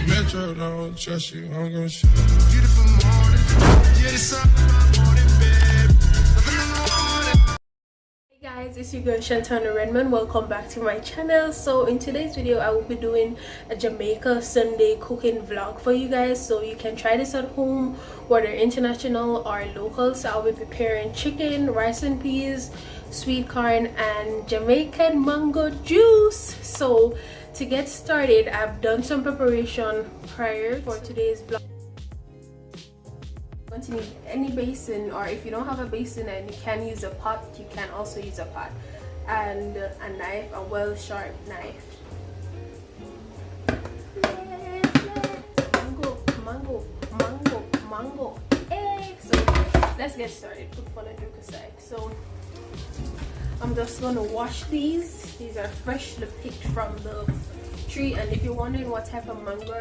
Metro don't trust you, I'm gonna shoot. Beautiful morning, yeah, the sun morning, babe. Nothing in the morning. Hey guys, it's your girl Shantana Redmond. Welcome back to my channel. So in today's video I will be doing a Jamaica Sunday cooking vlog for you guys, so you can try this at home whether international or local. So I'll be preparing chicken, rice and peas, sweet corn and Jamaican mango juice. So to get started, I've done some preparation prior for today's vlog. Going to need any basin, or if you don't have a basin and you can use a pot, you can also use a pot, and a knife, a well sharp knife. Mango. Hey, so let's get started. Put fun and drink aside. So I'm just gonna wash these. These are freshly picked from the tree, and if you're wondering what type of mango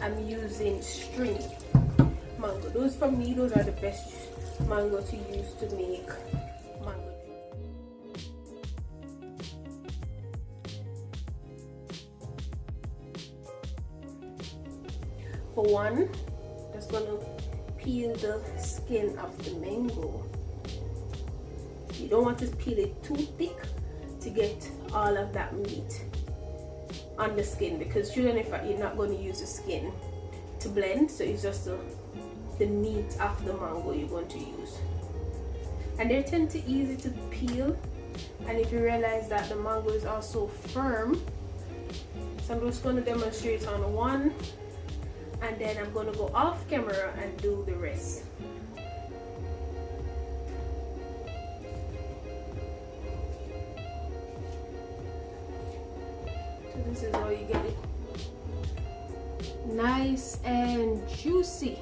I'm using string mango. Those, for me, those are the best mango to use to make mango juice. For one, just gonna peel the skin of the mango. You don't want to peel it too thick to get all of that meat on the skin, because usually you're not going to use the skin to blend, so it's just the meat of the mango you're going to use. And they tend to easy to peel, and if you realize that the mango is also firm, so I'm just going to demonstrate on one, and then I'm going to go off camera and do the rest. So this is how you get it nice and juicy.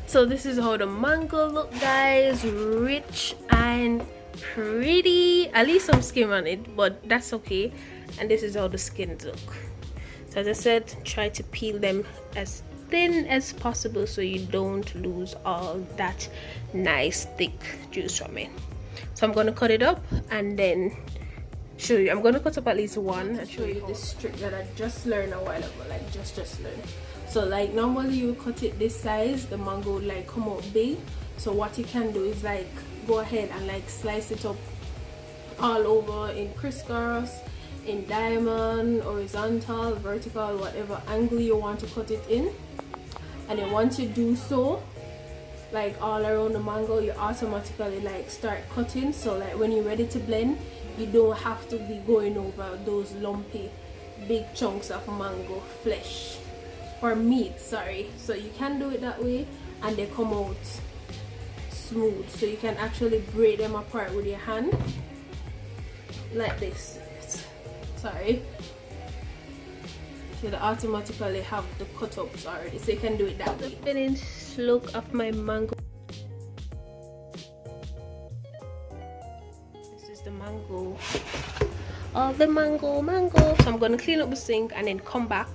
So this is how the mango look, guys. Rich and pretty, at least some skin on it, but that's okay. And this is how the skins look. So as I said, try to peel them as thin as possible so you don't lose all that nice thick juice from it. So I'm going to cut it up and then show you. I'm going to cut up at least one and show you this trick that I just learned a while ago, like just learned. So like normally you cut it this size, the mango would like come out big. So what you can do is like go ahead and like slice it up all over in crisscross, in diamond, horizontal, vertical, whatever angle you want to cut it in. And then once you do so, like all around the mango, you automatically like start cutting. So like when you're ready to blend, you don't have to be going over those lumpy big chunks of mango flesh or meat, sorry. So you can do it that way and they come out smooth, so you can actually break them apart with your hand like this. Sorry, so they automatically have the cut ups already, so you can do it that way. The finished look of my mango. This is the mango, all the mango. So I'm gonna clean up the sink and then come back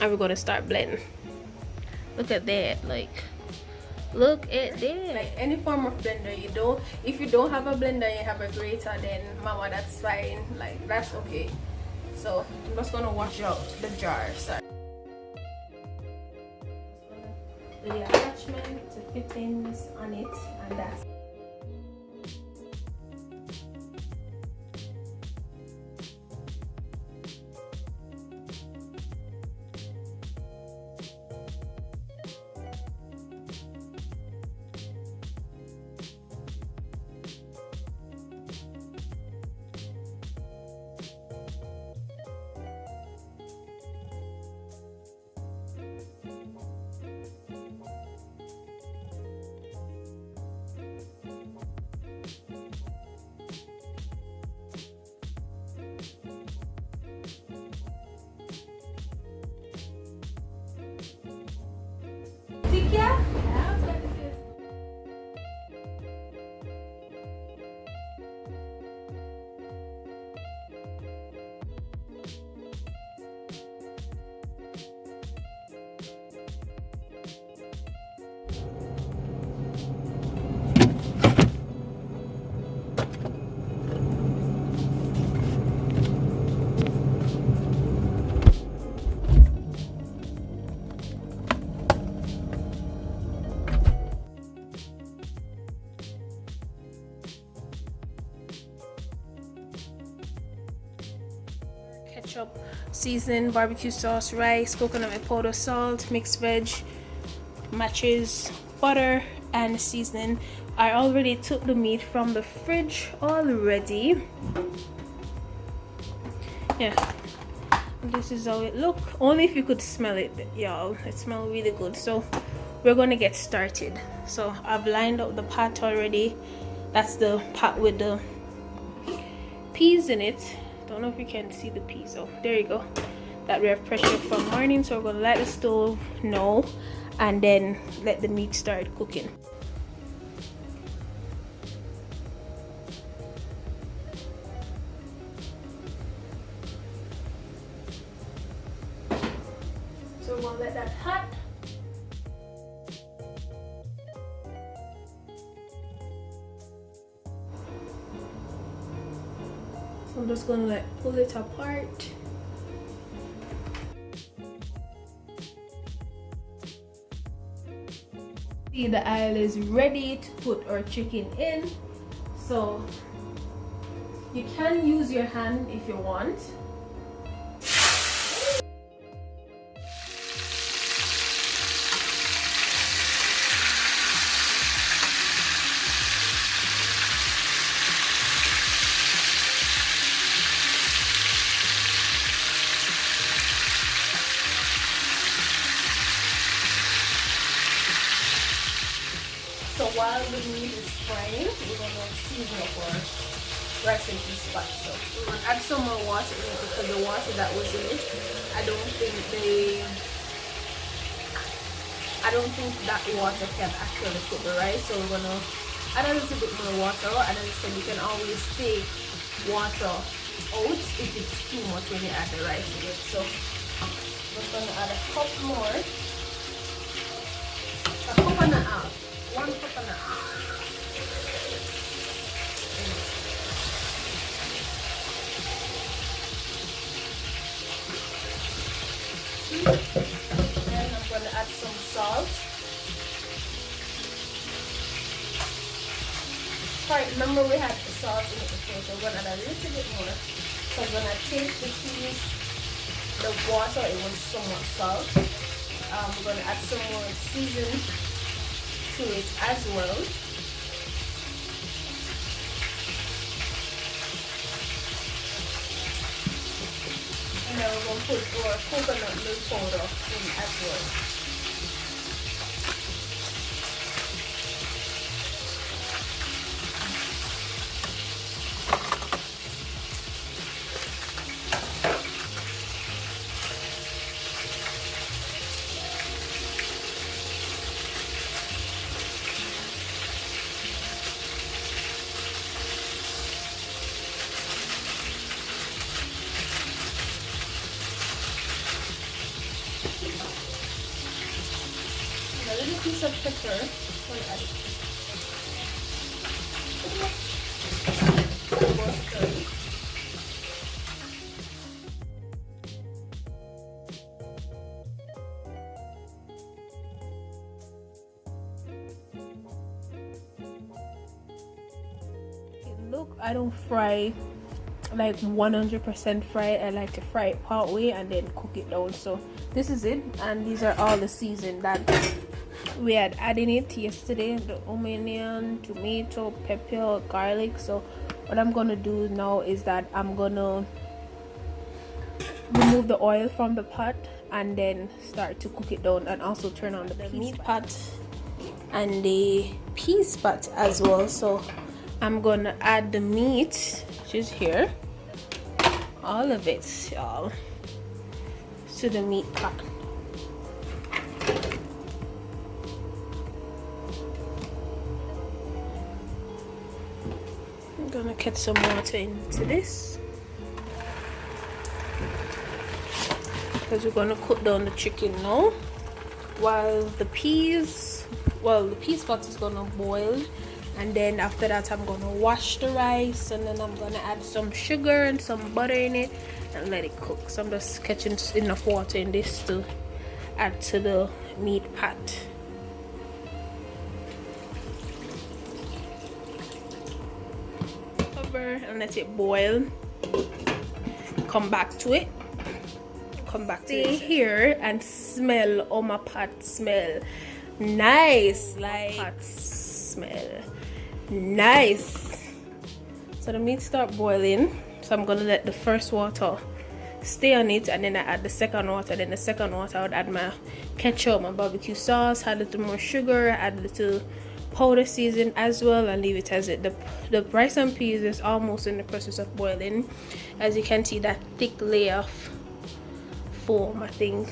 and we're gonna start blending. Look at that, like look at that. Like any form of blender, you don't, if you don't have a blender, you have a grater, then mama, that's fine, like that's okay. So I'm just gonna wash out the jar. Sorry. The attachment to fittings on it, and that's ketchup, seasoning, barbecue sauce, rice, coconut milk powder, salt, mixed veg, matches, butter, and seasoning. I already took the meat from the fridge already. Yeah, this is how it look. Only if you could smell it, y'all. It smells really good. So we're gonna get started. So I've lined up the pot already. That's the pot with the peas in it. Don't know if you can see the peas. Oh, there you go. That we have pressure from morning. So we're gonna let the stove know and then let the meat start cooking. So we're gonna let that hot. So I'm just gonna like pull it apart. See, the aisle is ready to put our chicken in. So you can use your hand if you want. So while the meat is frying, we're going to season up our rice and peas spot. So we're going to add some more water in it because the water that was in it, I don't think that water can actually cook the rice. So we're going to add a little bit more water, and then so you can always take water out if it's too much when you add the rice in it. So we're going to add a cup more, a cup and a half. 1 cup and a half. Then I'm going to add some salt. Alright, remember we had the salt in it before, so we're going to add a little bit more. So I'm going to taste the peas, the water, it was somewhat salt. We're going to add some more seasoning to it as well. And then we're going to put our coconut milk powder in as well. A little piece of pepper. We'll add it. Look, I don't fry like 100% fry. I like to fry it part way and then cook it down. So this is it, and these are all the season that we had added it yesterday: the onion, tomato, pepper, garlic. So what I'm gonna do now is that I'm gonna remove the oil from the pot and then start to cook it down, and also turn on the meat pot and the peas pot as well. So I'm gonna add the meat, which is here, all of it, y'all, to the meat pot. I'm gonna get some water into this because we're gonna cook down the chicken now while the peas pot is gonna boil. And then after that, I'm gonna wash the rice, and then I'm gonna add some sugar and some butter in it and let it cook. So I'm just catching enough water in this to add to the meat pot. Cover and let it boil. come back to it. Stay here and smell. Oh, my pot smell nice. Like pot smell nice. So the meat start boiling, so I'm gonna let the first water stay on it, and then I add the second water. Then the second water I would add my ketchup, my barbecue sauce, add a little more sugar, add a little powder season as well, and leave it as it. The rice and peas is almost in the process of boiling. As you can see, that thick layer of foam, I think,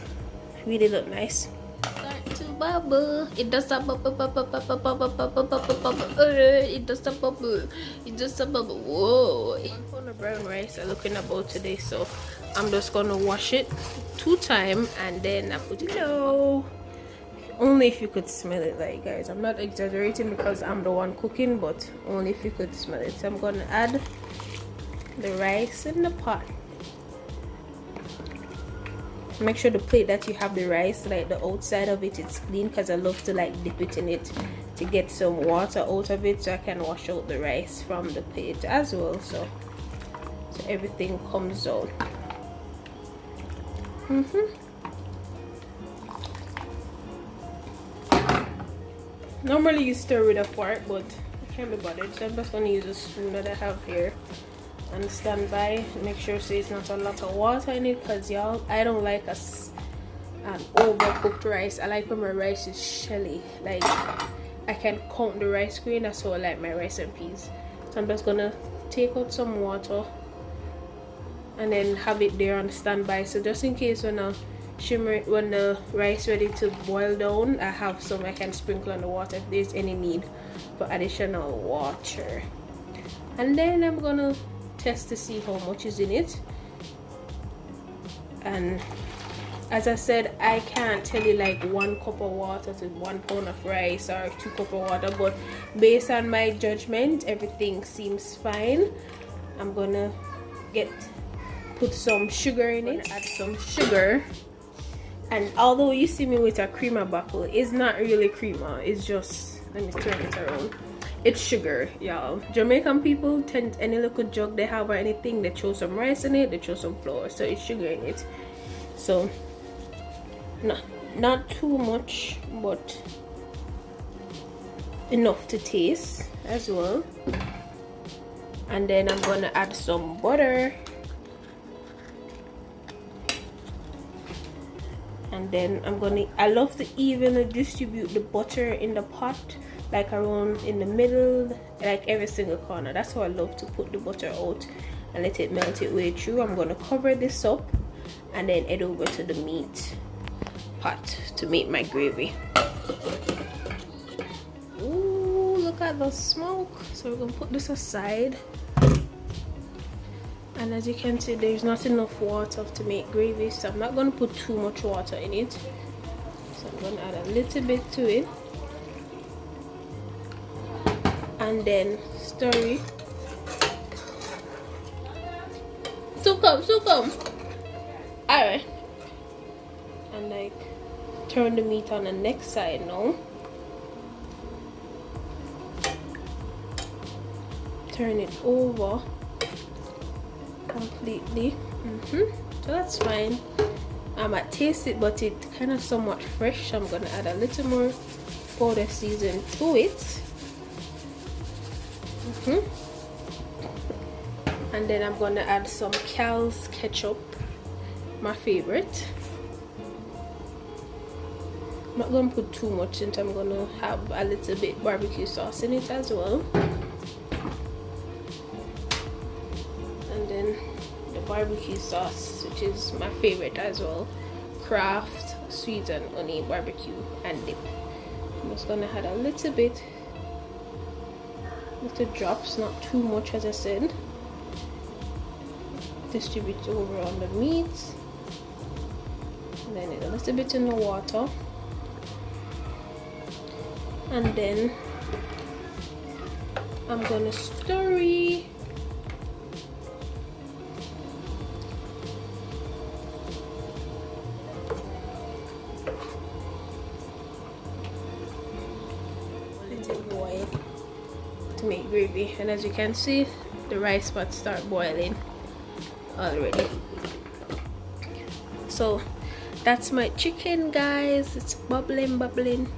really look nice. Start to bubble. It does a bubble, it does a bubble, it does a bubble. Whoa! On the brown rice I'm looking about today, so I'm just gonna wash it 2 times and then I put it. No, only if you could smell it, like, guys, I'm not exaggerating because I'm the one cooking, but only if you could smell it. So I'm gonna add the rice in the pot. Make sure the plate that you have the rice, like the outside of it, is clean, because I love to like dip it in it to get some water out of it, so I can wash out the rice from the plate as well, so everything comes out. Normally you stir with a fork, but I can't be bothered, so I'm just going to use a spoon that I have here and stand by. Make sure so it's not a lot of water in it, because y'all, I don't like an overcooked rice. I like when my rice is shelly, like I can count the rice grain. That's how I like my rice and peas. So I'm just gonna take out some water and then have it there on standby, so just in case when the rice ready to boil down, I have some I can sprinkle on the water if there's any need for additional water. And then I'm gonna test to see how much is in it. And as I said, I can't tell you like 1 cup of water to 1 pound of rice or 2 cups of water, but based on my judgment, everything seems fine. I'm gonna put some sugar in it, add some sugar. And although you see me with a creamer bottle, it's not really creamer, it's just, let me turn it around, it's sugar, y'all. Jamaican people tend, any little jug they have or anything, they throw some rice in it, they throw some flour, so it's sugar in it. So not too much, but enough to taste as well. And then I'm gonna add some butter, and then I love to evenly distribute the butter in the pot, like around in the middle, like every single corner. That's how I love to put the butter out and let it melt its way through. I'm gonna cover this up and then head over to the meat pot to make my gravy. Ooh, look at the smoke. So we're gonna put this aside, and as you can see, there's not enough water to make gravy, so I'm not gonna put too much water in it. So I'm gonna add a little bit to it and then stir it. So come. Alright. And like turn the meat on the next side now. Turn it over completely. So that's fine. I might taste it, but it kind of somewhat fresh, so I'm gonna add a little more powder season to it. And then I'm gonna add some Cal's ketchup, my favorite. I'm not gonna put too much in it. I'm gonna have a little bit barbecue sauce in it as well. And then the barbecue sauce, which is my favorite as well, Kraft sweet and honey barbecue and dip. I'm just gonna add a little bit, little drops, not too much, as I said. Distribute over on the meat, and then a little bit in the water, and then I'm gonna stir it. Let it boil to make gravy, and as you can see, the rice pot start boiling. already. So that's my chicken, guys. It's bubbling.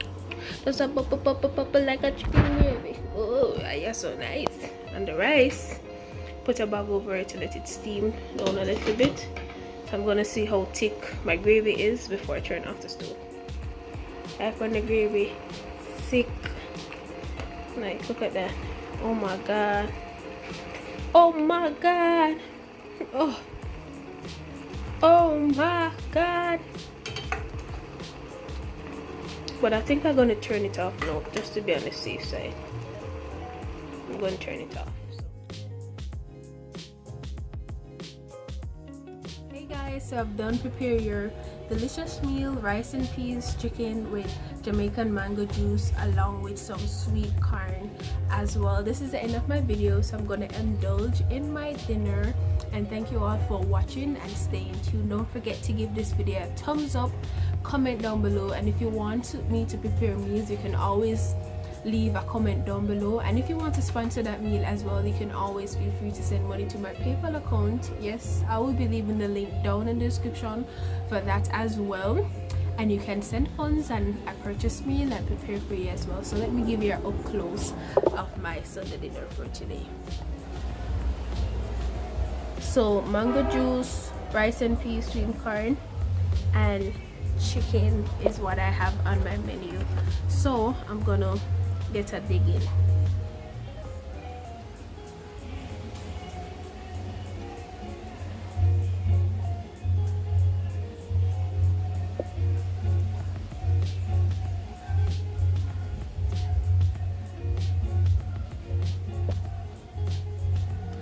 Does a bubble like a chicken gravy. Oh, yeah, so nice. And the rice, put a bag over it to let it steam down a little bit. So I'm gonna see how thick my gravy is before I turn off the stove. Like when the gravy thick, like look at that. Oh my god, oh my god, oh my god. But I think I'm gonna turn it off now, just to be on the safe side. I'm gonna turn it off. Hey guys, so I've done prepare your delicious meal, rice and peas chicken with Jamaican mango juice along with some sweet corn as well. This is the end of my video, so I'm gonna indulge in my dinner, and thank you all for watching and staying tuned. Don't forget to give this video a thumbs up, comment down below, and if you want me to prepare meals, you can always leave a comment down below. And if you want to sponsor that meal as well, you can always feel free to send money to my PayPal account. Yes, I will be leaving the link down in the description for that as well, and you can send funds and I purchase meal and prepare for you as well. So let me give you an up close of my Sunday dinner for today. So mango juice, rice and peas, sweet corn, and chicken is what I have on my menu. So I'm gonna get a dig in.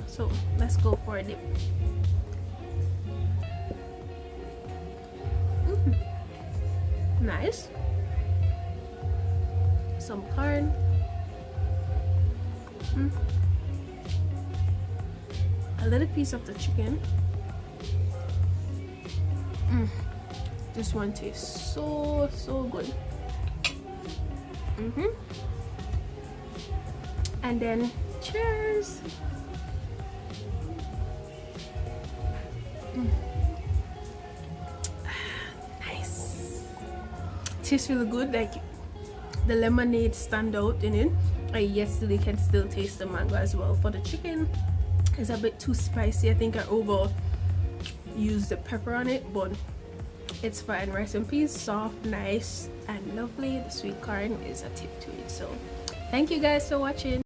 So let's go for a dip. Nice. Some corn. A little piece of the chicken. This one tastes so good. And then cheers. Nice. Tastes really good. Like the lemonade stand out in it. Yesterday can still taste the mango as well. For the chicken, it's a bit too spicy. I think I over used the pepper on it, but it's fine. Rice and peas, soft, nice and lovely. The sweet corn is a tip to it. So thank you guys for watching.